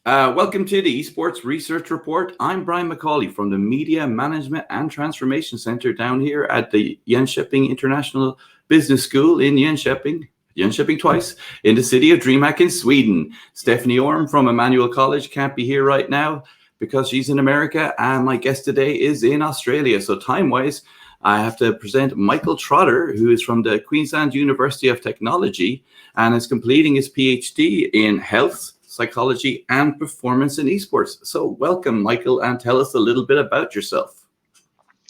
Welcome to the Esports Research Report. I'm Brian McCauley from the Media Management and Transformation Center down here at the Jönköping International Business School in Jönköping twice, in the city of DreamHack in Sweden. Stephanie Orm from Emmanuel College can't be here right now because she's in America, and my guest today is in Australia. So time-wise, I have to present Michael Trotter, who is from the Queensland University of Technology and is completing his PhD in health, psychology, and performance in esports. So welcome, Michael, and tell us a little bit about yourself.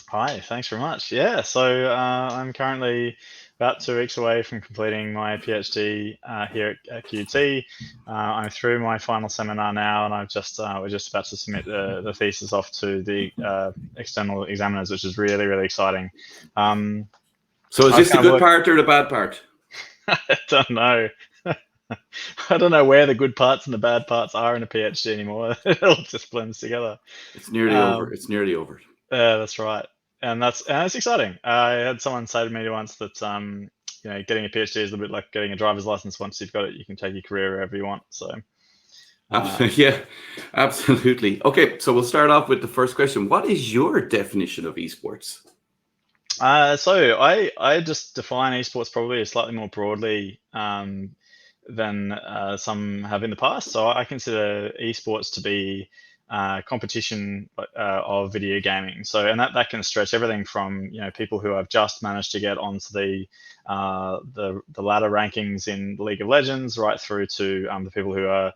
Hi, thanks very much. Yeah, so I'm currently about 2 weeks away from completing my PhD here at QT. I'm through my final seminar now, and we're just about to submit the thesis off to the external examiners, which is really, really exciting. So is this the good part or the bad part? I don't know. I don't know where the good parts and the bad parts are in a PhD anymore. It all just blends together. It's nearly over. It's nearly over. That's right, and it's exciting. I had someone say to me once that getting a PhD is a bit like getting a driver's license. Once you've got it, you can take your career wherever you want. So, yeah, absolutely. Okay, so we'll start off with the first question. What is your definition of esports? So I just define esports probably slightly more broadly than some have in the past. So I consider esports to be competition of video gaming. So, and that can stretch everything from people who have just managed to get onto the ladder rankings in League of Legends, right through to the people who are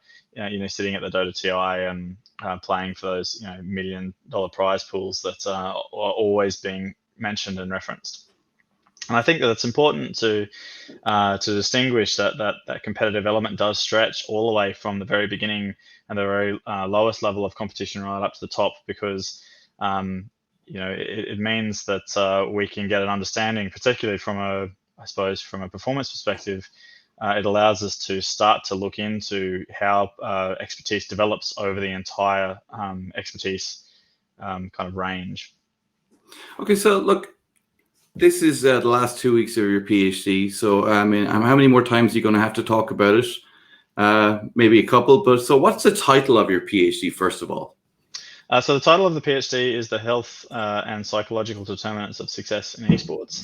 sitting at the Dota TI and playing for those $1 million prize pools that are always being mentioned and referenced. And I think that it's important to distinguish that competitive element does stretch all the way from the very beginning and the very lowest level of competition right up to the top, because it means that we can get an understanding, particularly from a performance perspective. It allows us to start to look into how expertise develops over the entire expertise kind of range. Okay, so look, this is the last 2 weeks of your PhD. So, I mean, how many more times are you going to have to talk about it? Maybe a couple. But so what's the title of your PhD, first of all? So the title of the PhD is The Health and Psychological Determinants of Success in Esports.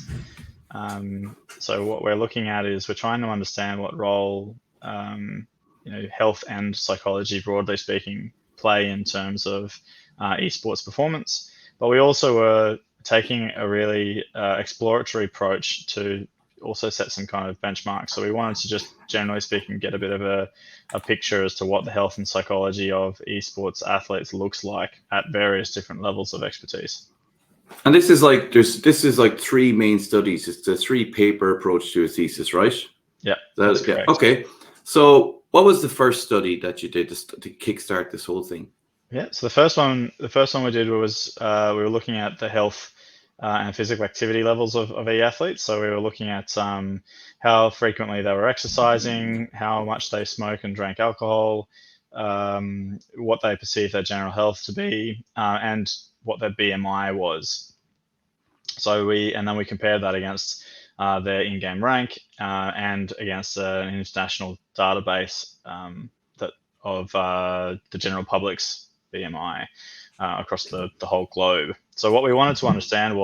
So what we're looking at is we're trying to understand what role health and psychology, broadly speaking, play in terms of esports performance. But we also were taking a really exploratory approach to also set some kind of benchmarks. So we wanted to just, generally speaking, get a bit of a picture as to what the health and psychology of esports athletes looks like at various different levels of expertise. And this is like 3 main studies. It's a 3-paper approach to a thesis, right? Yeah, that's correct. Okay. So what was the first study that you did to kickstart this whole thing? Yeah, so the first one we did was we were looking at the health and physical activity levels of athletes. So we were looking at how frequently they were exercising, how much they smoked and drank alcohol, what they perceived their general health to be, and what their BMI was. So then we compared that against their in-game rank and against an international database of the general public's BMI across the whole globe. So what we wanted to understand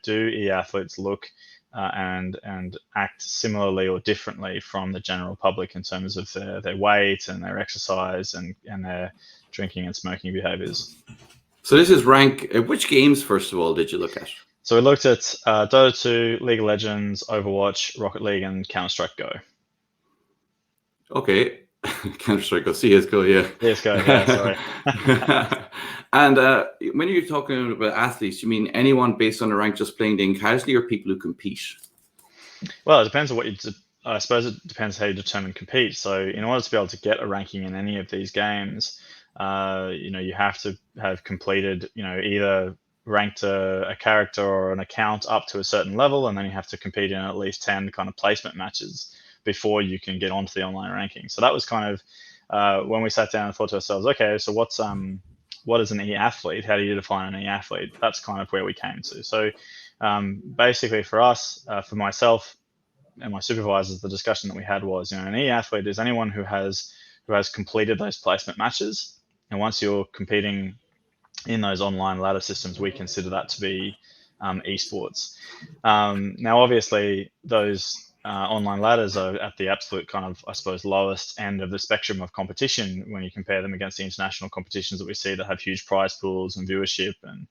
do e-athletes look and act similarly or differently from the general public in terms of their weight and their exercise and their drinking and smoking behaviors. So this is rank. Which games, first of all, did you look at? So we looked at Dota 2, League of Legends, Overwatch, Rocket League, and Counter-Strike Go. Okay. Counter-Strike Go, CSGO, yeah. CSGO, yeah, sorry. And when you're talking about athletes, you mean anyone based on the rank just playing the game casually, or people who compete? Well, it depends on what I suppose it depends how you determine compete. So in order to be able to get a ranking in any of these games, you have to have completed, either ranked a character or an account up to a certain level, and then you have to compete in at least 10 kind of placement matches before you can get onto the online ranking. So that was kind of when we sat down and thought to ourselves, okay, so what is an e-athlete? How do you define an e-athlete? That's kind of where we came to. So basically for us, for myself, my supervisors, the discussion that we had was, an e-athlete is anyone who has completed those placement matches, and once you're competing in those online ladder systems, we consider that to be esports. Now, obviously, those online ladders are at the absolute kind of, I suppose, lowest end of the spectrum of competition when you compare them against the international competitions that we see that have huge prize pools and viewership. And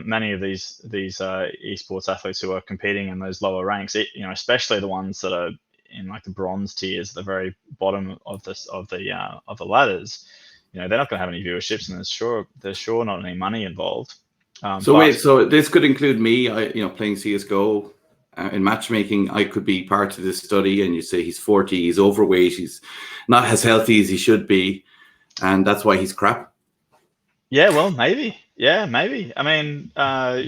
many of these esports athletes who are competing in those lower ranks, especially the ones that are in like the bronze tiers, the very bottom of the ladders, they're not going to have any viewerships, and there's sure not any money involved. So this could include me, playing CS:GO. In matchmaking, I could be part of this study, and you say he's 40, he's overweight, he's not as healthy as he should be, and that's why he's crap. Yeah, well, maybe. Yeah, maybe. I mean,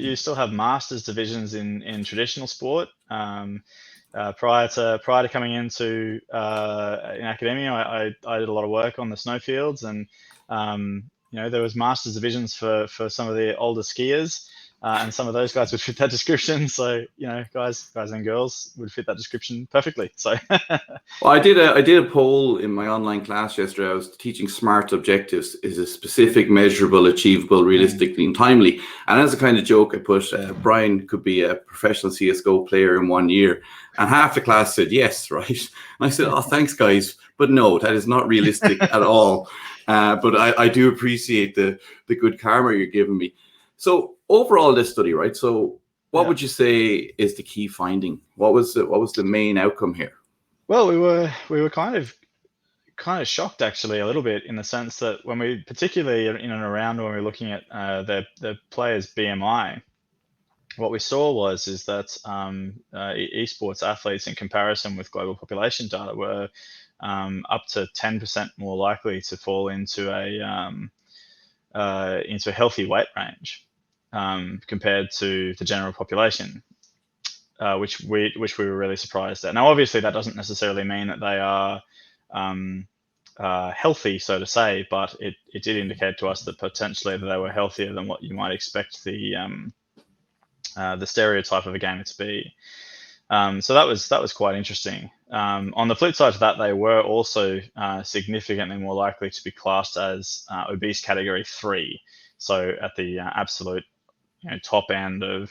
you still have masters divisions in traditional sport. Prior to coming into in academia, I did a lot of work on the snowfields, and there was masters divisions for some of the older skiers, and some of those guys would fit that description. So guys and girls would fit that description perfectly. So well, I did a poll in my online class yesterday. I was teaching SMART objectives: is a specific, measurable, achievable, realistic, and timely. And as a kind of joke, I put Brian could be a professional CS:GO player in 1 year, and half the class said yes, right? And I said, "Oh, thanks, guys, but no, that is not realistic at all." But I do appreciate the good karma you're giving me. So overall, this study, right? So what would you say is the key finding? What was the main outcome here? Well, we were kind of shocked actually a little bit, in the sense that when we, particularly in and around when we were looking at the players' BMI, what we saw is that esports athletes, in comparison with global population data, were up to 10% more likely to fall into a healthy weight range compared to the general population, which we were really surprised at. Now, obviously, that doesn't necessarily mean that they are healthy, so to say, but it did indicate to us that potentially they were healthier than what you might expect the stereotype of a gamer to be. So that was quite interesting. On the flip side of that, they were also significantly more likely to be classed as obese category 3. So at the absolute top end of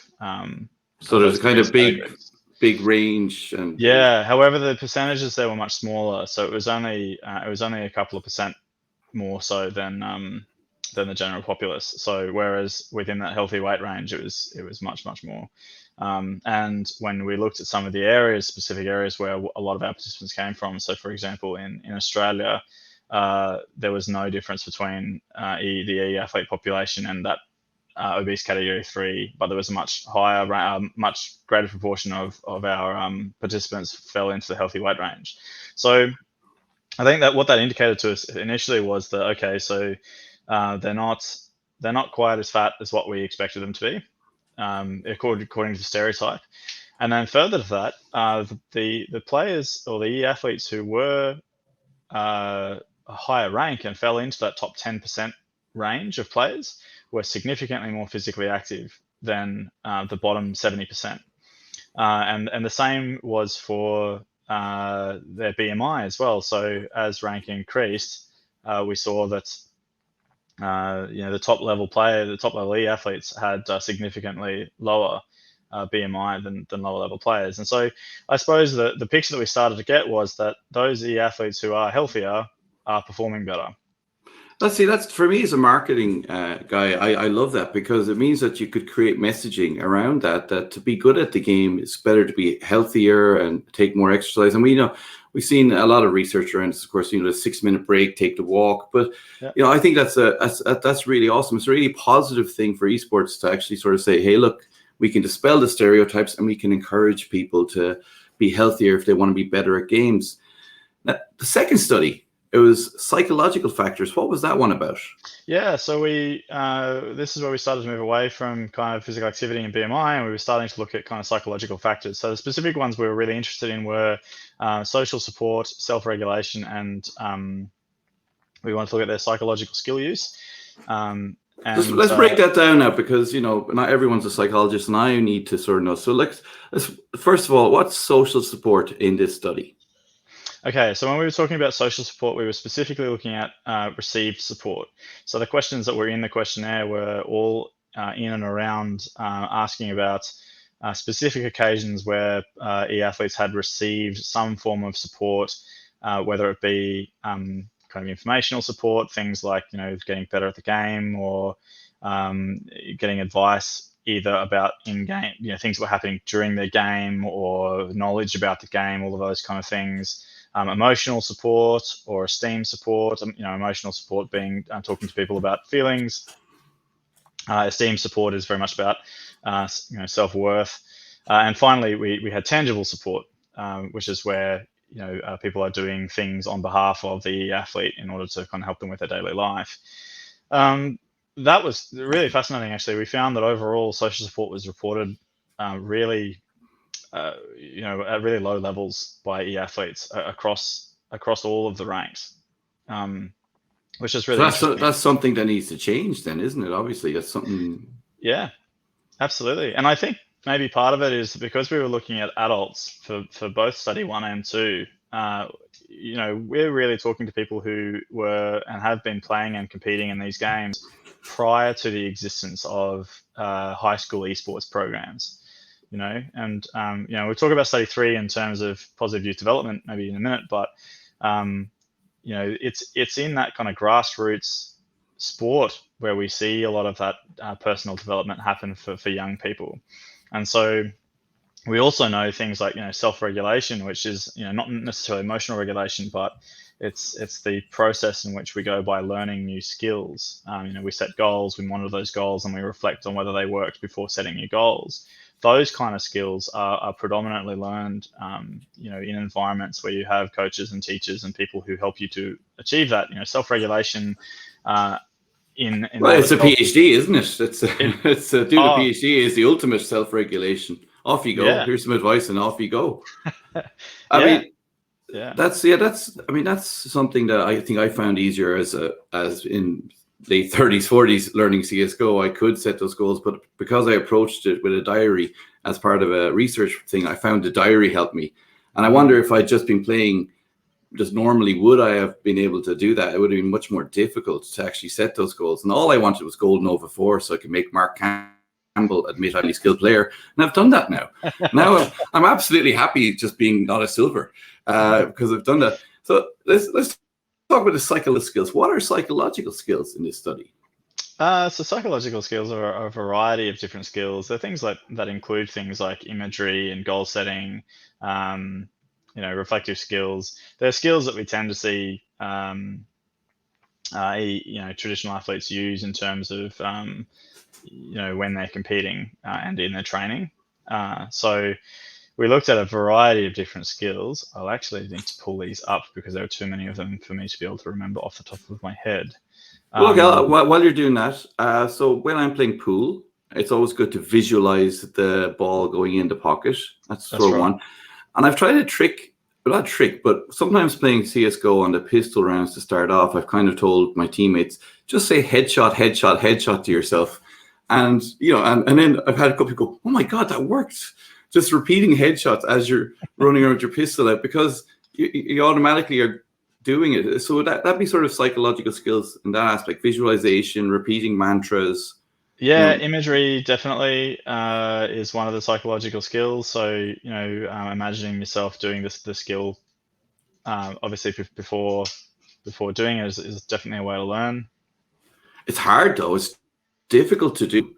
so there's a kind of big range. And however, the percentages there were much smaller, so it was only a couple of percent more so than the general populace. So whereas within that healthy weight range, it was much more. And when we looked at some of the specific areas where a lot of our participants came from, so for example, in Australia, there was no difference between the e-athlete population and that obese category 3, but there was a much higher, much greater proportion of our participants fell into the healthy weight range. So I think that what that indicated to us initially was that, okay, so they're not quite as fat as what we expected them to be, according to the stereotype. And then further to that, the players or the athletes who were a higher rank and fell into that top 10% range of players were significantly more physically active than the bottom 70%. And the same was for their BMI as well. So as rank increased, we saw that the top level E athletes had significantly lower BMI than lower level players. And so I suppose the picture that we started to get was that those E athletes who are healthier are performing better. That's for me as a marketing guy, I love that, because it means that you could create messaging around that to be good at the game, it's better to be healthier and take more exercise. And we've seen a lot of research around this, of course, the 6-minute break, take the walk. But I think that's really awesome. It's a really positive thing for esports to actually sort of say, hey, look, we can dispel the stereotypes and we can encourage people to be healthier if they want to be better at games. Now, the second study, it was psychological factors. What was that one about? Yeah, so this is where we started to move away from kind of physical activity and BMI, and we were starting to look at kind of psychological factors. So the specific ones we were really interested in were social support, self-regulation, and we wanted to look at their psychological skill use. Let's break that down now, because not everyone's a psychologist, and I need to sort of know. So let's first of all, what's social support in this study? Okay, so when we were talking about social support, we were specifically looking at received support. So the questions that were in the questionnaire were all in and around asking about specific occasions where e-athletes had received some form of support, whether it be kind of informational support, things like getting better at the game, or getting advice either about in-game, things that were happening during the game, or knowledge about the game, all of those kind of things. Emotional support or esteem support. Emotional support being talking to people about feelings. Esteem support is very much about self-worth. And finally, we had tangible support, which is where people are doing things on behalf of the athlete in order to kind of help them with their daily life. That was really fascinating, actually. We found that overall social support was reported really at really low levels by e-athletes across all of the ranks, which is really interesting. That's something that needs to change then, isn't it? Obviously, that's something. Yeah, absolutely. And I think maybe part of it is because we were looking at adults for both study 1 and 2. We're really talking to people who were and have been playing and competing in these games prior to the existence of high school esports programs. And we'll talk about study 3 in terms of positive youth development maybe in a minute, but it's in that kind of grassroots sport where we see a lot of that personal development happen for young people. And so we also know things like self-regulation, which is not necessarily emotional regulation, but it's the process in which we go by learning new skills. We set goals, we monitor those goals, and we reflect on whether they worked before setting new goals. Those kind of skills are predominantly learned, in environments where you have coaches and teachers and people who help you to achieve that. Self-regulation. Well, it's a PhD, isn't it? It's doing a PhD is the ultimate self-regulation. Off you go. Yeah. Here's some advice, and off you go. That's something that I think I found easier as in late 30s, 40s learning CSGO. I could set those goals, but because I approached it with a diary as part of a research thing, I found the diary helped me. And I wonder if I'd just been playing just normally, would I have been able to do that? It would have been much more difficult to actually set those goals. And all I wanted was gold Nova 4 so I could make Mark Campbell admit highly skilled player. And I've done that now. Now I'm absolutely happy just being not a silver because I've done that. So let's talk about the psychological skills. What are psychological skills in this study? So psychological skills are a variety of different skills. They're things like that include things like imagery and goal setting, reflective skills. They're skills that we tend to see, traditional athletes use in terms of, when they're competing and in their training. So we looked at a variety of different skills. I'll actually need to pull these up because there are too many of them for me to be able to remember off the top of my head. While you're doing that, so when I'm playing pool, it's always good to visualize the ball going in the pocket. That's right. One. And I've tried but sometimes playing CSGO on the pistol rounds to start off, I've kind of told my teammates, just say headshot, headshot, headshot to yourself. And, and then I've had a couple people go, oh my God, that worked. Just repeating headshots as you're running around with your pistol out because you automatically are doing it. So that'd be sort of psychological skills in that aspect, visualization, repeating mantras. Yeah, imagery definitely is one of the psychological skills. So, imagining yourself doing the skill, obviously before doing it is definitely a way to learn. It's hard though. It's difficult to do.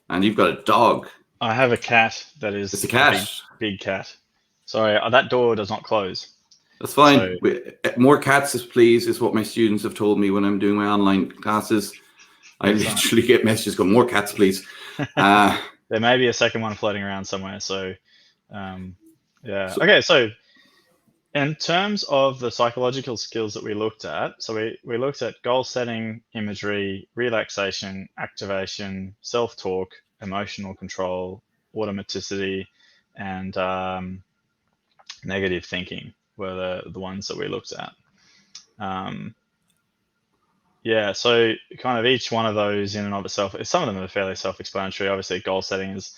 And you've got a dog. I have a cat that is it's a cat. Big cat. Sorry, that door does not close. That's fine. More cats, please, is what my students have told me when I'm doing my online classes. I literally get messages going, more cats, please. There may be a second one floating around somewhere. So, Okay, so in terms of the psychological skills that we looked at, so we looked at goal setting, imagery, relaxation, activation, self-talk, emotional control, automaticity, and negative thinking were the ones that we looked at. Yeah, so kind of each one of those in and of itself, some of them are fairly self-explanatory. Obviously, goal setting is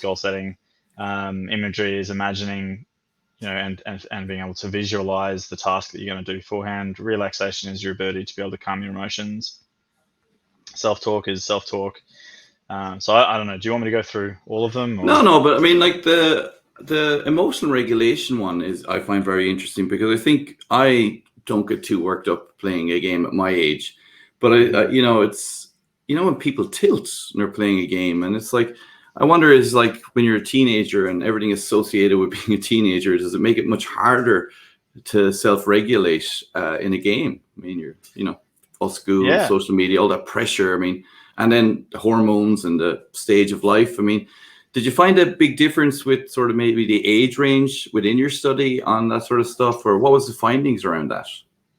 goal setting. Imagery is imagining, and being able to visualize the task that you're going to do beforehand. Relaxation is your ability to be able to calm your emotions. Self-talk is self-talk. So I don't know. Do you want me to go through all of them? Or? No, but I mean, like the emotional regulation one is I find very interesting because I think I don't get too worked up playing a game at my age, but it's when people tilt when they're playing a game, and it's like I wonder is like when you're a teenager and everything associated with being a teenager, does it make it much harder to self-regulate in a game? I mean, all school, social media, all that pressure. I mean, and then the hormones and the stage of life. I mean, did you find a big difference with sort of maybe the age range within your study on that sort of stuff, or what was the findings around that?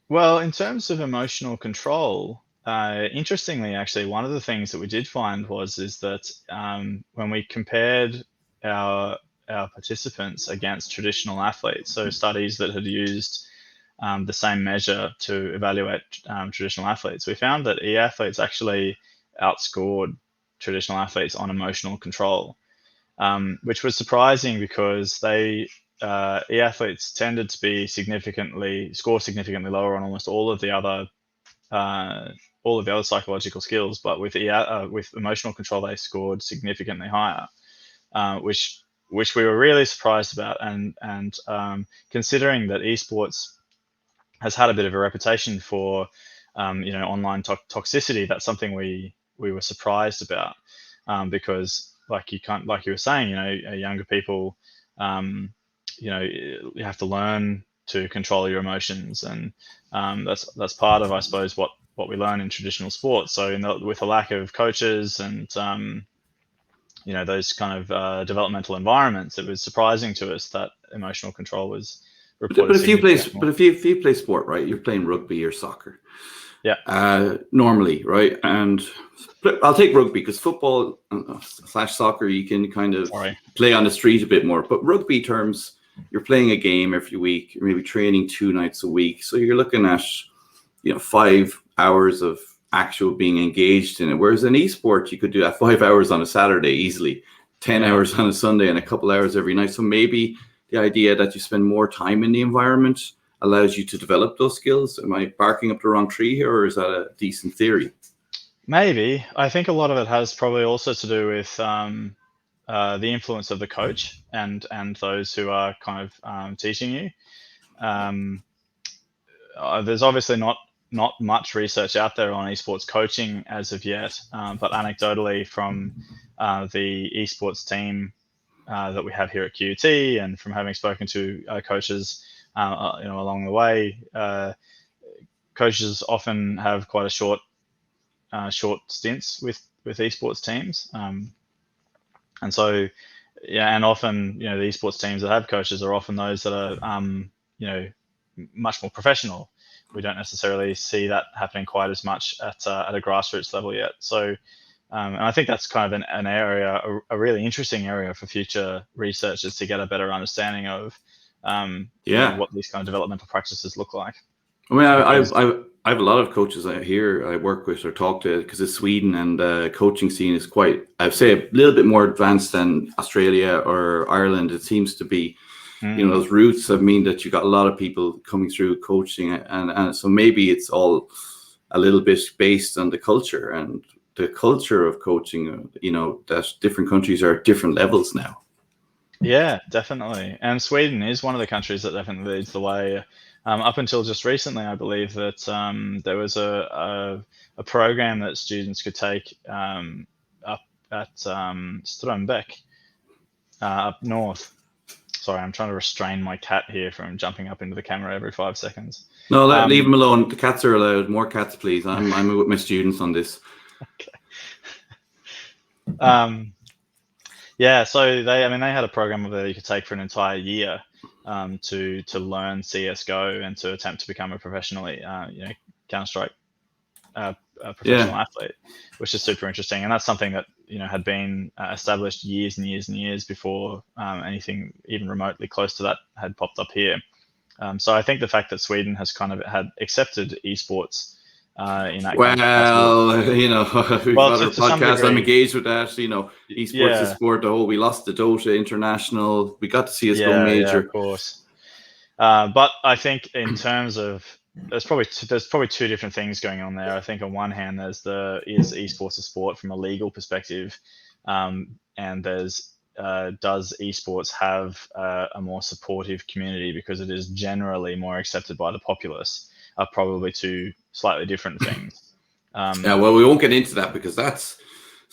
Well, in terms of emotional control, interestingly, actually, one of the things that we did find is that when we compared our participants against traditional athletes, so studies that had used the same measure to evaluate traditional athletes, we found that e-athletes actually outscored traditional athletes on emotional control, which was surprising because e-athletes tended to score significantly lower on almost all of the other psychological skills, but with emotional control they scored significantly higher, which we were really surprised about, and considering that esports has had a bit of a reputation for online toxicity, that's something we were surprised about, because like you were saying, younger people, you have to learn to control your emotions, and that's part of, I suppose, what we learn in traditional sports. So with a lack of coaches and those kind of developmental environments, it was surprising to us that emotional control was reported. But if you play sport, right, you're playing rugby or soccer. Yeah. Normally, right, and I'll take rugby because football / soccer you can kind of play on the street a bit more. But rugby terms, you're playing a game every week, you're maybe training 2 nights a week, so you're looking at 5 hours of actual being engaged in it. Whereas in esport, you could do that 5 hours on a Saturday easily, 10 hours on a Sunday, and a couple hours every night. So maybe the idea that you spend more time in the environment allows you to develop those skills. Am I barking up the wrong tree here, or is that a decent theory? Maybe. I think a lot of it has probably also to do with the influence of the coach and those who are kind of teaching you. There's obviously not much research out there on esports coaching as of yet, but anecdotally from the esports team that we have here at QUT, and from having spoken to coaches along the way, coaches often have quite a short stints with esports teams, and so and often the esports teams that have coaches are often those that are much more professional. We don't necessarily see that happening quite as much at a grassroots level yet. So and I think that's kind of an area, a really interesting area for future researchers to get a better understanding of what these kind of developmental practices look like. I mean, I have a lot of coaches here I work with or talk to, because it's Sweden, and the coaching scene is quite, I'd say, a little bit more advanced than Australia or Ireland. It seems to be, those roots mean that you got a lot of people coming through coaching, and so maybe it's all a little bit based on the culture and the culture of coaching. That different countries are at different levels now. Yeah, definitely. And Sweden is one of the countries that definitely leads the way. Up until just recently, I believe that there was a program that students could take up at Strömbäck, up north. Sorry, I'm trying to restrain my cat here from jumping up into the camera every 5 seconds. No, leave them alone. The cats are allowed. More cats, please. I'm with my students on this. Okay. Yeah, so they had a program that you could take for an entire year to learn CS:GO and to attempt to become a professionally Counter-Strike professional athlete, which is super interesting. And that's something that had been established years and years and years before anything even remotely close to that had popped up here. So I think the fact that Sweden has kind of had accepted esports in that kind of capacity. Well, you know, we've Well, got our to some podcast. I'm degree, engaged with that. You know, esports is yeah, sport. The whole we lost the Dota International. We got to see us go yeah, major. of course. But I think in terms of there's probably two different things going on there. I think on one hand, is esports a sport from a legal perspective, and there's does esports have a more supportive community because it is generally more accepted by the populace? Are probably two slightly different things. Yeah, well, we won't get into that because that's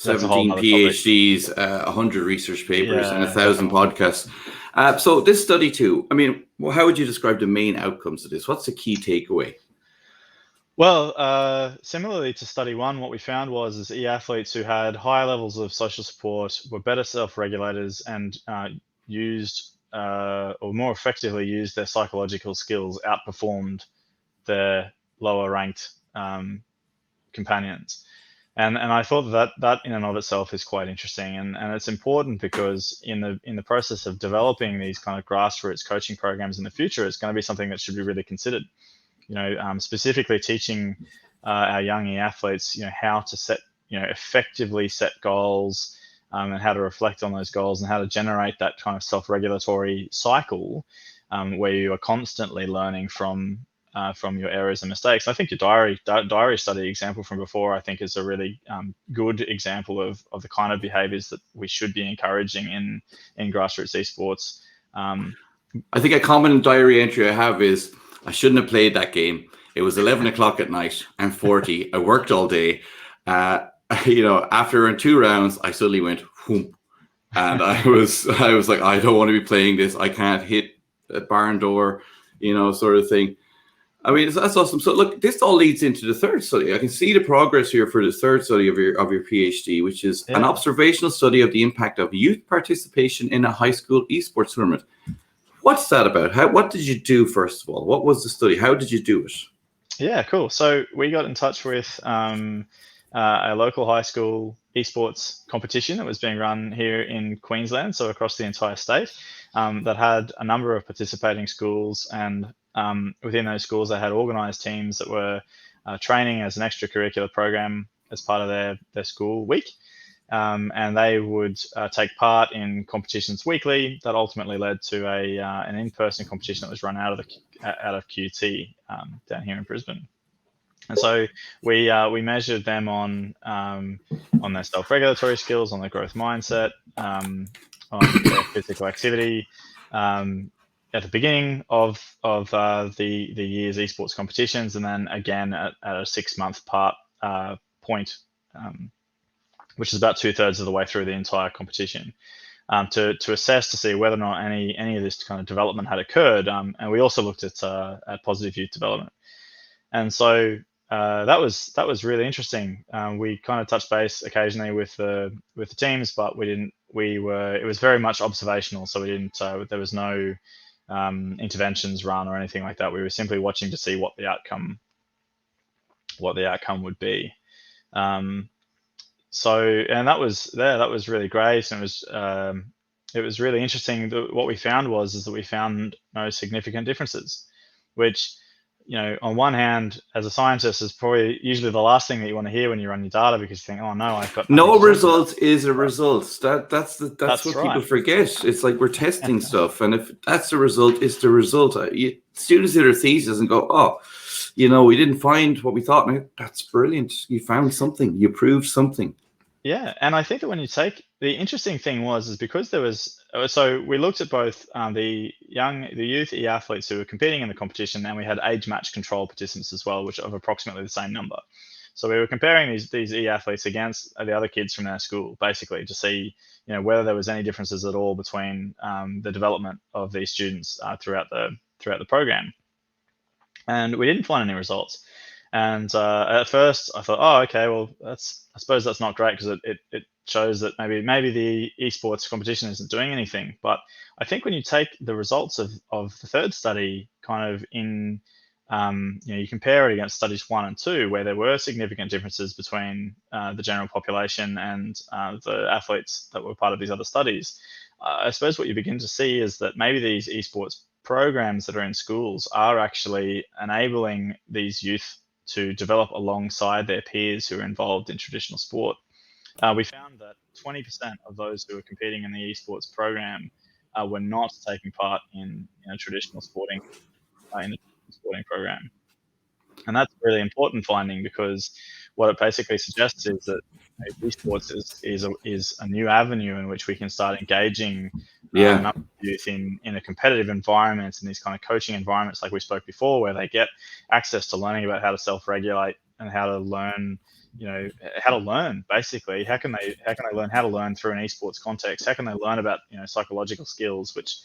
That's a whole 17 other topic. PhDs, 100 research papers, and Yeah, 1,000 podcasts. So this study too, I mean, well, how would you describe the main outcomes of this? What's the key takeaway? Well, similarly to study one, what we found was e-athletes who had higher levels of social support were better self-regulators and used or more effectively used their psychological skills, outperformed their lower ranked companions. And I thought that in and of itself is quite interesting, and it's important because in the process of developing these kind of grassroots coaching programs in the future, it's going to be something that should be really considered. You know, specifically teaching our young athletes, you know, how to set, you know, effectively set goals, and how to reflect on those goals and how to generate that kind of self-regulatory cycle where you are constantly learning from your errors and mistakes. I think your diary study example from before, I think, is a really good example of the kind of behaviours that we should be encouraging in grassroots esports. I think a common diary entry I have is, I shouldn't have played that game. It was 11 o'clock at night. I'm 40. I worked all day. You know, after in 2 rounds, I suddenly went, whoom. And I was like, I don't want to be playing this. I can't hit a barn door, you know, sort of thing. I mean, that's awesome. So look, this all leads into the third study. I can see the progress here for the third study of your PhD, which is an observational study of the impact of youth participation in a high school esports tournament. What's that about? What did you do, first of all? What was the study? How did you do it? Yeah, cool. So we got in touch with a local high school esports competition that was being run here in Queensland, so across the entire state, that had a number of participating schools, and within those schools they had organised teams that were training as an extracurricular program as part of their school week. And they would take part in competitions weekly. That ultimately led to an in-person competition that was run out of QT down here in Brisbane. And so we measured them on their self-regulatory skills, on their growth mindset, on their physical activity at the beginning of the year's esports competitions, and then again at a 6-month point. Which is about 2/3 of the way through the entire competition, to assess to see whether or not any of this kind of development had occurred. And we also looked at positive youth development. And so that was really interesting. We kind of touched base occasionally with the teams, but it was very much observational. So we didn't. There was no interventions run or anything like that. We were simply watching to see what the outcome would be. So, and that was really great, and it was really interesting. What we found is that we found no significant differences, which, you know, on one hand, as a scientist, is probably usually the last thing that you want to hear when you run your data, because you think, oh no, I've got no result is a result. That's what right. people forget. It's like we're testing stuff, and if that's the result, it's the result. Students do their thesis and go, oh, you know, we didn't find what we thought. And that's brilliant. You found something. You proved something. Yeah, and I think that when you take, the interesting thing is because there was, so we looked at both the youth e-athletes who were competing in the competition, and we had age match control participants as well, which of approximately the same number. So we were comparing these e-athletes against the other kids from their school, basically to see, you know, whether there was any differences at all between the development of these students throughout the program. And we didn't find any results. And at first I thought, oh, okay, well, I suppose that's not great, because it shows that maybe the esports competition isn't doing anything. But I think when you take the results of the third study kind of in, you know, you compare it against studies 1 and 2, where there were significant differences between the general population and the athletes that were part of these other studies, I suppose what you begin to see is that maybe these esports programs that are in schools are actually enabling these youth to develop alongside their peers who are involved in traditional sport. We found that 20% of those who were competing in the esports program were not taking part in a traditional sporting program. And that's a really important finding, because what it basically suggests is that esports is a new avenue in which we can start engaging Yeah. number of youth in a competitive environment, in these kind of coaching environments like we spoke before, where they get access to learning about how to self-regulate and how to learn, how to learn basically. How can they learn how to learn through an esports context? How can they learn about psychological skills, which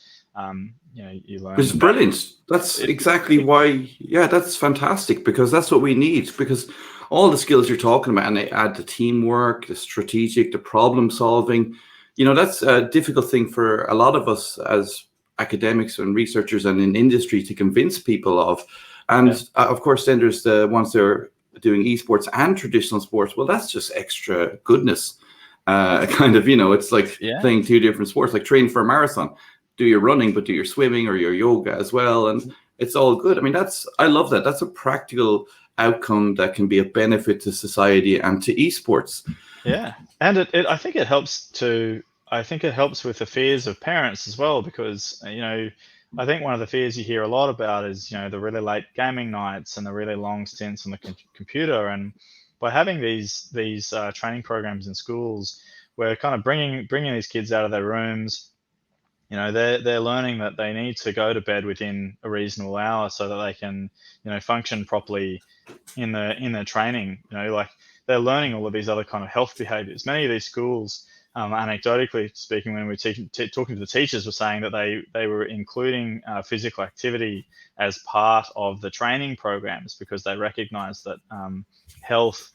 you learn. It's brilliant. That's exactly why. Yeah, that's fantastic, because that's what we need. Because all the skills you're talking about, and they add the teamwork, the strategic, the problem solving. That's a difficult thing for a lot of us as academics and researchers and in industry to convince people of. And of course, then there's the ones that are doing esports and traditional sports. Well, that's just extra goodness. It's like playing two different sports, like training for a marathon. Do your running, but do your swimming or your yoga as well. And it's all good. I mean, I love that. That's a practical outcome that can be a benefit to society and to esports. Yeah. And I think it helps with the fears of parents as well, because, I think one of the fears you hear a lot about is, the really late gaming nights and the really long stints on the computer. And by having these training programs in schools, we're kind of bringing these kids out of their rooms. They're learning that they need to go to bed within a reasonable hour so that they can, function properly in their training. Like they're learning all of these other kind of health behaviors. Many of these schools, anecdotally speaking, when we were talking to the teachers, were saying that they were including physical activity as part of the training programs, because they recognize that health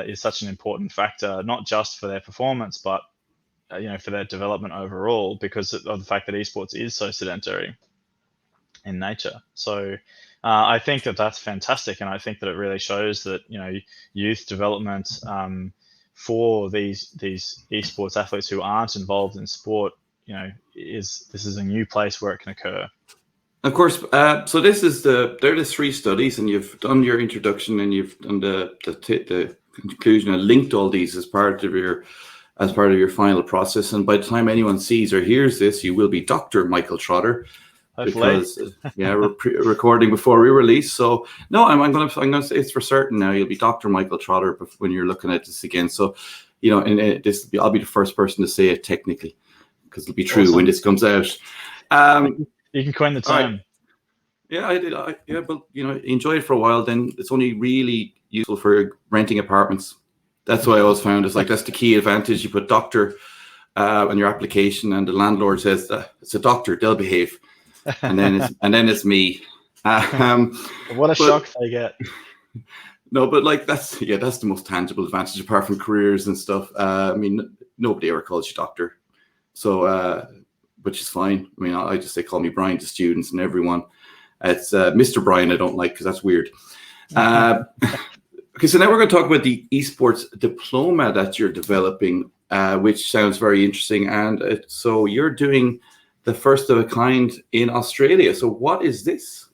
is such an important factor, not just for their performance, but for their development overall, because of the fact that esports is so sedentary in nature. So I think that that's fantastic, and I think that it really shows that youth development for these esports athletes who aren't involved in sport, this is a new place where it can occur. Of course. So this is there are the 3 studies, and you've done your introduction and you've done the conclusion and linked all these as part of your final process. And by the time anyone sees or hears this, you will be Dr. Michael Trotter, because we're recording before we release. So no, I'm gonna say it's for certain now. You'll be Dr. Michael Trotter when you're looking at this again. So I'll be the first person to say it technically, because it'll be true. Awesome. When this comes out. You can coin the term. Yeah, I did. But enjoy it for a while. Then it's only really useful for renting apartments. That's what I always found. Is like that's the key advantage. You put doctor on your application, and the landlord says it's a doctor. They'll behave, and then it's me. What a shock they get. No, but like that's the most tangible advantage, apart from careers and stuff. I mean, nobody ever calls you doctor, so which is fine. I mean, I just say call me Brian to students and everyone. It's Mr. Brian I don't like, because that's weird. Okay, so now we're going to talk about the Esports Diploma that you're developing, which sounds very interesting. And so you're doing the first of a kind in Australia. So what is this?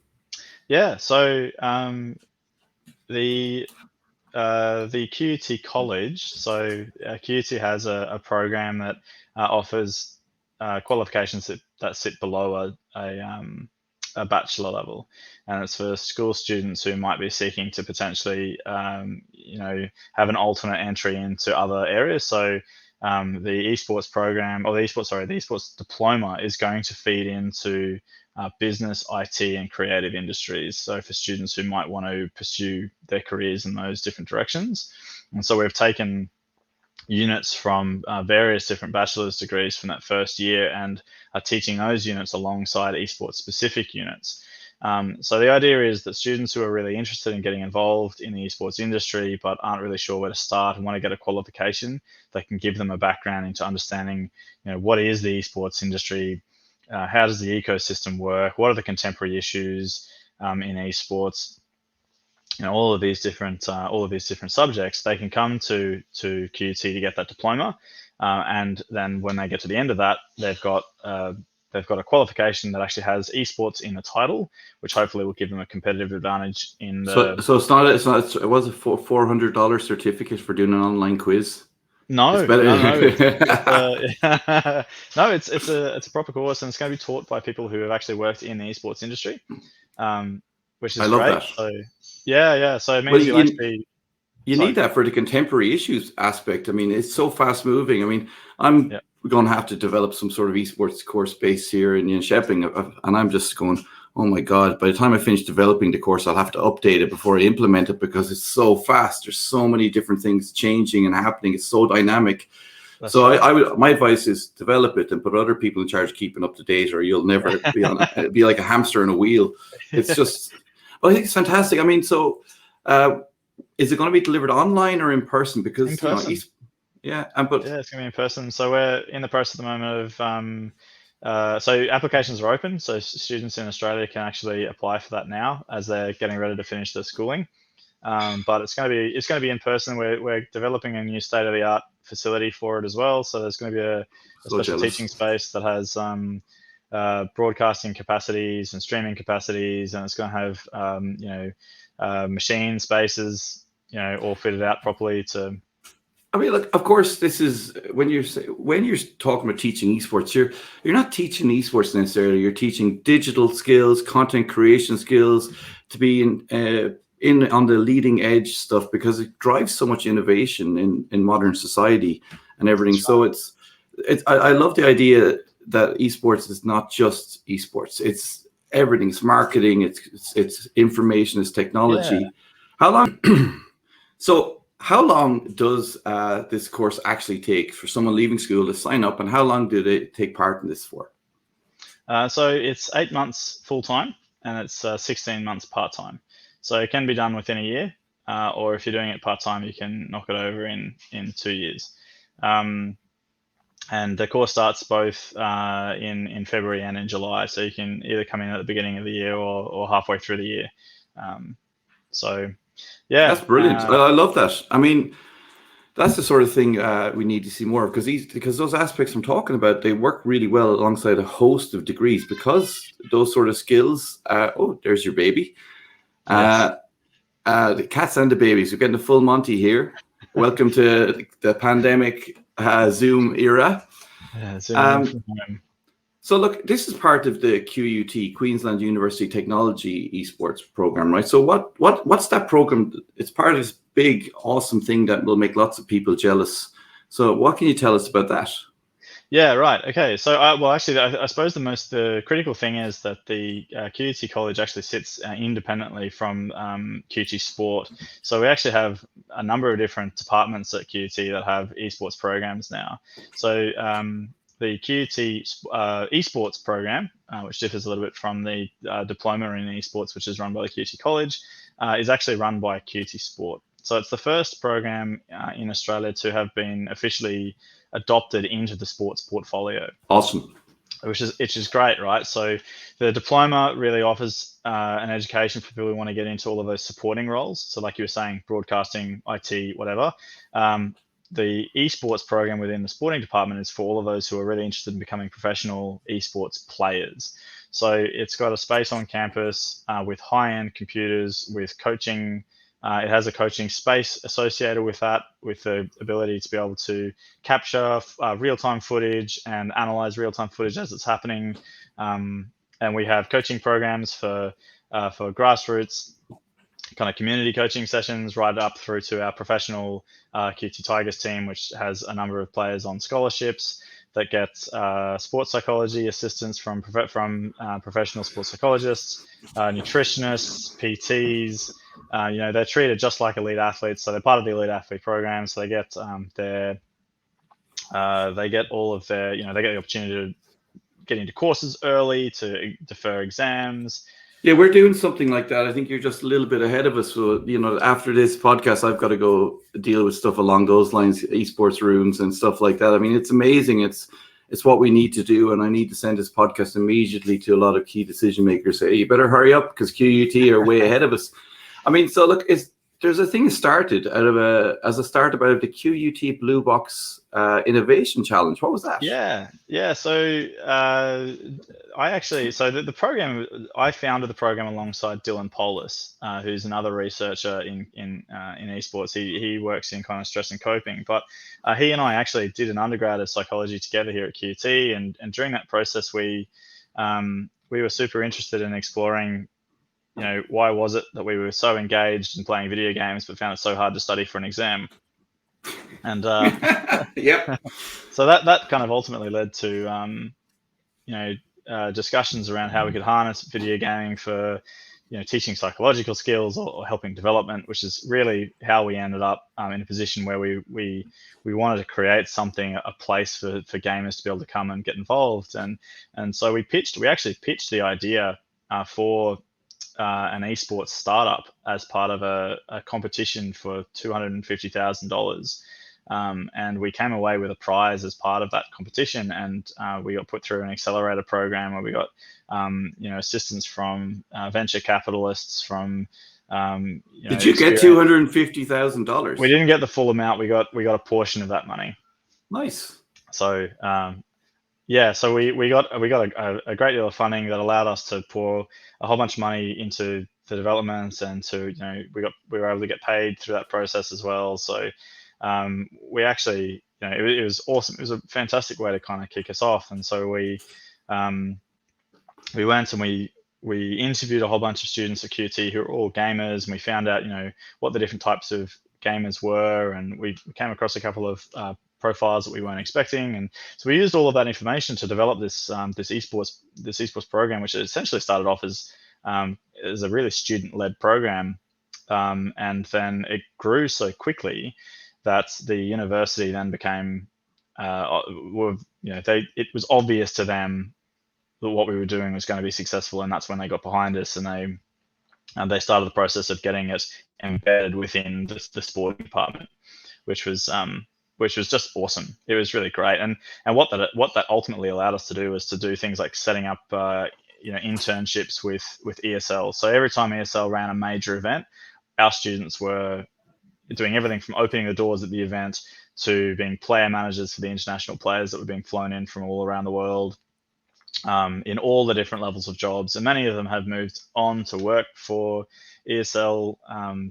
Yeah, so the QUT College. So QUT has a program that offers qualifications that sit below a bachelor level, and it's for school students who might be seeking to potentially have an alternate entry into other areas. So the esports program, or the esports diploma, is going to feed into business, IT, and creative industries. So for students who might want to pursue their careers in those different directions. And so we've taken units from various different bachelor's degrees from that first year and are teaching those units alongside esports specific units. So the idea is that students who are really interested in getting involved in the esports industry but aren't really sure where to start and want to get a qualification, they can give them a background into understanding, what is the esports industry, how does the ecosystem work, what are the contemporary issues in esports, all of these different subjects. They can come to QUT to get that diploma, and then when they get to the end of that, they've got they've got a qualification that actually has esports in the title, which hopefully will give them a competitive advantage in the. So it was a $400 certificate for doing an online quiz. No, It's better. No, it's a proper course, and it's going to be taught by people who have actually worked in the esports industry, which is I love great. that. So yeah. So it means Well, you Sorry. need that for the contemporary issues aspect. I mean, it's so fast moving. I mean, I'm going to have to develop some sort of esports course base here in Jönköping, and I'm just going, oh my God, by the time I finish developing the course, I'll have to update it before I implement it because it's so fast. There's so many different things changing and happening. It's so dynamic. That's so right. my advice is develop it and put other people in charge of keeping up to date, or you'll never be on it. Be like a hamster in a wheel. It's just, I think it's fantastic. I mean, so is it going to be delivered online or in person? Because in person. it's going to be in person. So we're in the process at the moment of so applications are open, so students in Australia can actually apply for that now as they're getting ready to finish their schooling. But it's going to be in person. We're developing a new state-of-the-art facility for it as well. So there's going to be a special teaching space that has broadcasting capacities and streaming capacities, and it's going to have machine spaces, all fitted out properly to. I mean, look, of course, this is when you're talking about teaching esports, you're not teaching esports necessarily. You're teaching digital skills, content creation skills, to be in on the leading edge stuff, because it drives so much innovation in modern society and everything. So I love the idea that esports is not just esports. It's everything. It's marketing. It's information. It's technology. Yeah. How long does this course actually take for someone leaving school to sign up, and how long do they take part in this for? So it's 8 months full time, and it's 16 months part time. So it can be done within a year, or if you're doing it part time, you can knock it over in 2 years. And the course starts both in February and in July, so you can either come in at the beginning of the year or halfway through the year. Yeah, that's brilliant. I love that. I mean, that's the sort of thing we need to see more of, because those aspects I'm talking about, they work really well alongside a host of degrees, because those sort of skills. Oh, there's your baby. Yes. The cats and the babies. We're getting a full Monty here. Welcome to the pandemic Zoom era. Yeah, Zoom. So look, this is part of the QUT, Queensland University Technology Esports program, right? So what's that program? It's part of this big, awesome thing that will make lots of people jealous. So what can you tell us about that? Yeah, right. Okay. So, actually, I suppose the critical thing is that the QUT college actually sits independently from QUT Sport. So we actually have a number of different departments at QUT that have esports programs now. So the QUT esports program, which differs a little bit from the diploma in esports, which is run by the QUT college, is actually run by QUT Sport. So it's the first program in Australia to have been officially adopted into the sports portfolio. Awesome. Which is great, right? So the diploma really offers an education for people who want to get into all of those supporting roles. So like you were saying, broadcasting, IT, whatever. The esports program within the sporting department is for all of those who are really interested in becoming professional esports players. So it's got a space on campus with high-end computers, with coaching. It has a coaching space associated with that, with the ability to be able to capture real-time footage and analyze real-time footage as it's happening. And we have coaching programs for grassroots, kind of community coaching sessions, right up through to our professional QT Tigers team, which has a number of players on scholarships that get sports psychology assistance from professional sports psychologists, nutritionists, PTs. They're treated just like elite athletes, so they're part of the elite athlete program. So they get they get all of their, they get the opportunity to get into courses early, to defer exams. Yeah, we're doing something like that. I think you're just a little bit ahead of us. So, after this podcast, I've got to go deal with stuff along those lines, esports rooms and stuff like that. I mean, it's amazing. It's what we need to do. And I need to send this podcast immediately to a lot of key decision makers. Say, hey, you better hurry up, because QUT are way ahead of us. I mean, so look, there's a thing started as a startup out of the QUT Blue Box Innovation Challenge. What was that? Yeah. So the program, I founded the program alongside Dylan Poulus, who's another researcher in esports. He works in kind of stress and coping, but he and I actually did an undergrad of psychology together here at QT, and during that process we were super interested in exploring, why was it that we were so engaged in playing video games but found it so hard to study for an exam. And Yep. so that kind of ultimately led to discussions around how we could harness video gaming for teaching psychological skills or helping development, which is really how we ended up in a position where we wanted to create something, a place for gamers to be able to come and get involved. And so we actually pitched the idea for an esports startup as part of a competition for $250,000. And we came away with a prize as part of that competition, and we got put through an accelerator program where we got assistance from venture capitalists, from Did you get $250,000? We didn't get the full amount. We got a portion of that money. Nice. So so we got a great deal of funding that allowed us to pour a whole bunch of money into the developments, and to we were able to get paid through that process as well. So we actually, it was awesome. It was a fantastic way to kind of kick us off. And so we went and we interviewed a whole bunch of students at QT who were all gamers, and we found out, what the different types of gamers were, and we came across a couple of profiles that we weren't expecting. And so we used all of that information to develop this esports program, which essentially started off as a really student-led program, and then it grew so quickly that the university then became, it was obvious to them that what we were doing was going to be successful, and that's when they got behind us, and they started the process of getting it embedded within the sport department, which was just awesome. It was really great, and what that ultimately allowed us to do was to do things like setting up internships with ESL. So every time ESL ran a major event, our students were doing everything from opening the doors at the event to being player managers for the international players that were being flown in from all around the world, in all the different levels of jobs. And many of them have moved on to work for ESL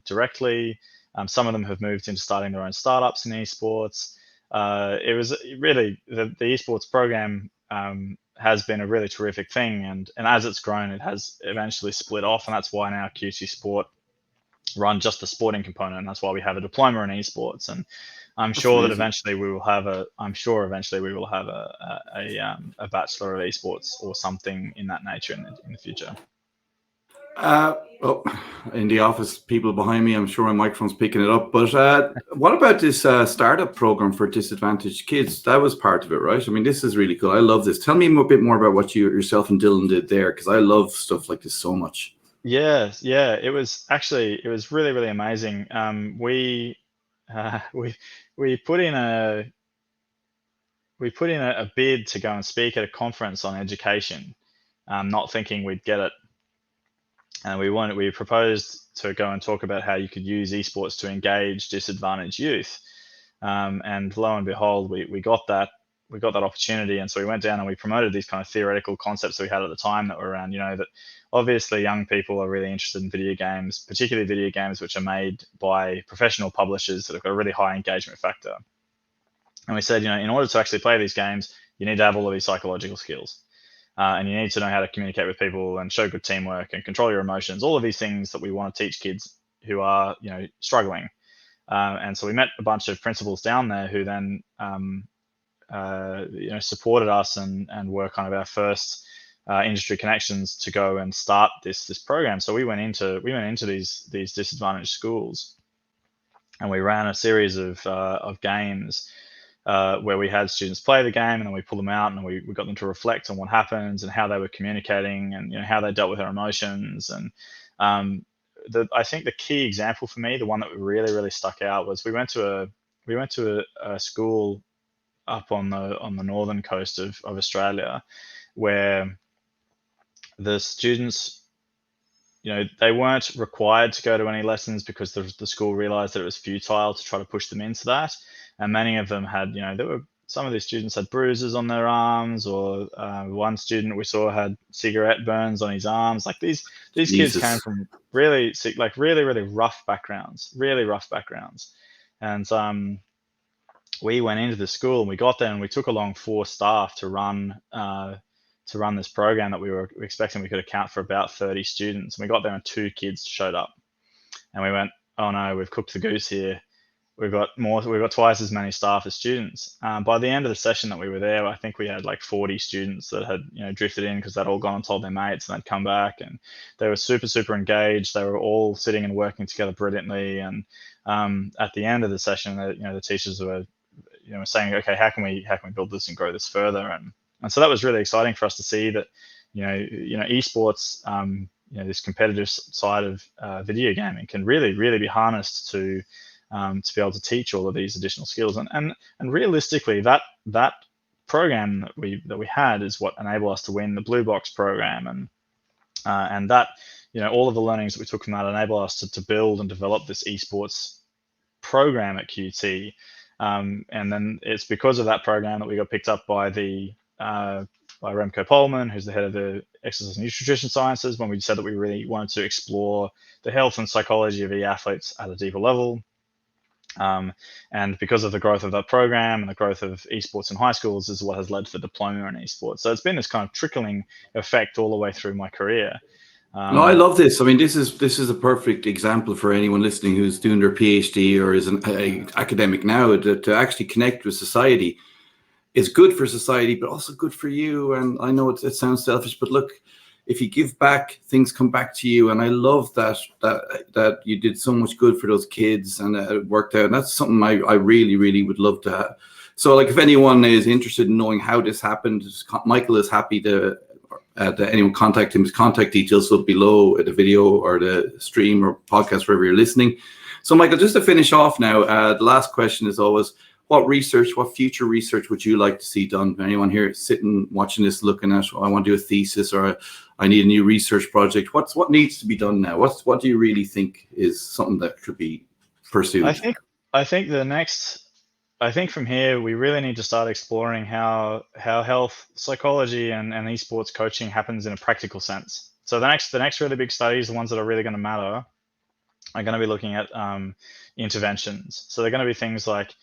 directly. Some of them have moved into starting their own startups in esports. It was really, the esports program has been a really terrific thing. And as it's grown, it has eventually split off. And that's why now QT Sport run just the sporting component, and that's why we have a diploma in esports. And I'm sure that eventually we will have a bachelor of esports or something in that nature in the future. In the office, people behind me, I'm sure my microphone's picking it up. But what about this startup program for disadvantaged kids? That was part of it, right? I mean, this is really cool. I love this. Tell me a bit more about what yourself and Dylan did there, because I love stuff like this so much. Yeah. It was really, really amazing. We put in a bid to go and speak at a conference on education, not thinking we'd get it. And we proposed to go and talk about how you could use esports to engage disadvantaged youth. And lo and behold, we got that opportunity. And so we went down and we promoted these kind of theoretical concepts that we had at the time that were around, that obviously young people are really interested in video games, particularly video games which are made by professional publishers that have got a really high engagement factor. And we said, in order to actually play these games, you need to have all of these psychological skills. And you need to know how to communicate with people and show good teamwork and control your emotions, all of these things that we want to teach kids who are, struggling. And so we met a bunch of principals down there who then, supported us and were kind of our first industry connections to go and start this program. So we went into these disadvantaged schools, and we ran a series of games where we had students play the game, and then we pull them out and we got them to reflect on what happens and how they were communicating and how they dealt with their emotions. And I think the key example for me, the one that really, really stuck out, was we went to a school up on the northern coast of Australia, where the students, they weren't required to go to any lessons because the school realized that it was futile to try to push them into that. And many of them had, some of these students had bruises on their arms, or one student we saw had cigarette burns on his arms. Like these kids came from really rough backgrounds, And we went into the school and we got there and we took along 4 staff to run this program that we were expecting we could account for about 30 students. And we got there and 2 kids showed up, and we went, oh no, we've cooked the goose here. We've got twice as many staff as students. By the end of the session that we were there, I think we had like 40 students that had drifted in because they'd all gone and told their mates, and they'd come back, and they were super, super engaged. They were all sitting and working together brilliantly. And at the end of the session, the teachers were saying, okay, how can we build this and grow this further? And so that was really exciting for us to see that esports, this competitive side of video gaming can really, really be harnessed to be able to teach all of these additional skills. And realistically, that program that we had is what enabled us to win the Blue Box program, and that all of the learnings that we took from that enable us to build and develop this esports program at QT. And then it's because of that program that we got picked up by by Remco Polman, who's the head of the Exercise and Nutrition Sciences, when we said that we really wanted to explore the health and psychology of e-athletes at a deeper level. And because of the growth of that program and the growth of esports in high schools is what has led to the diploma in esports. So it's been this kind of trickling effect all the way through my career. No, I love this. I mean, this is a perfect example for anyone listening who's doing their PhD or is an academic now to actually connect with society. It's good for society, but also good for you. And I know it sounds selfish, but look, if you give back, things come back to you. And I love that you did so much good for those kids, and it worked out. And that's something I really, really would love to have. So, like, if anyone is interested in knowing how this happened, Michael is happy to anyone contact him. His contact details will be below the video or the stream or podcast, wherever you're listening. So, Michael, just to finish off now, the last question is always, what future research would you like to see done? Anyone here sitting, watching this, looking at, I want to do a thesis, or I need a new research project. What needs to be done now? What do you really think is something that should be pursued? I think from here we really need to start exploring how health psychology and esports coaching happens in a practical sense. So the next really big studies, the ones that are really going to matter, are going to be looking at interventions. So they're going to be things like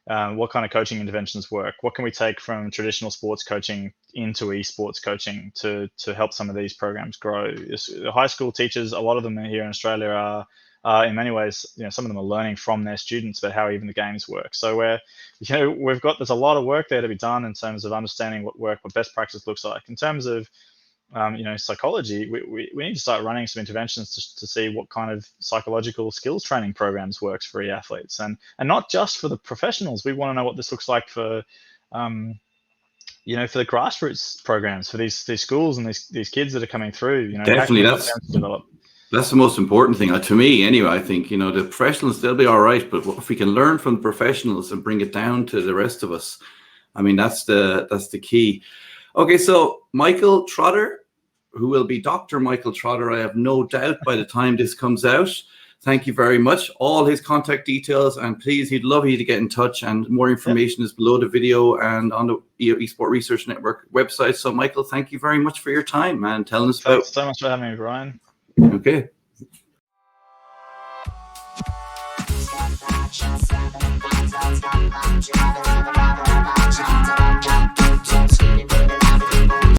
what kind of coaching interventions work? What can we take from traditional sports coaching into esports coaching to help some of these programs grow? The high school teachers, a lot of them here in Australia are in many ways, some of them are learning from their students about how even the games work. So there's a lot of work there to be done in terms of understanding what best practice looks like. In terms of psychology, we need to start running some interventions to see what kind of psychological skills training programs works for e-athletes, and not just for the professionals. We want to know what this looks like for for the grassroots programs, for these schools and these kids that are coming through. Definitely, that's the most important thing to me anyway. I think the professionals, they'll be all right, but if we can learn from the professionals and bring it down to the rest of us, I mean, that's the key. Okay, so Michael Trotter, who will be Dr. Michael Trotter, I have no doubt by the time this comes out. Thank you very much. All his contact details, and please, he'd love you to get in touch, and more information is below the video and on the Esports Research Network website. So Michael, thank you very much for your time and telling us Thanks so much for having me, Brian. Okay.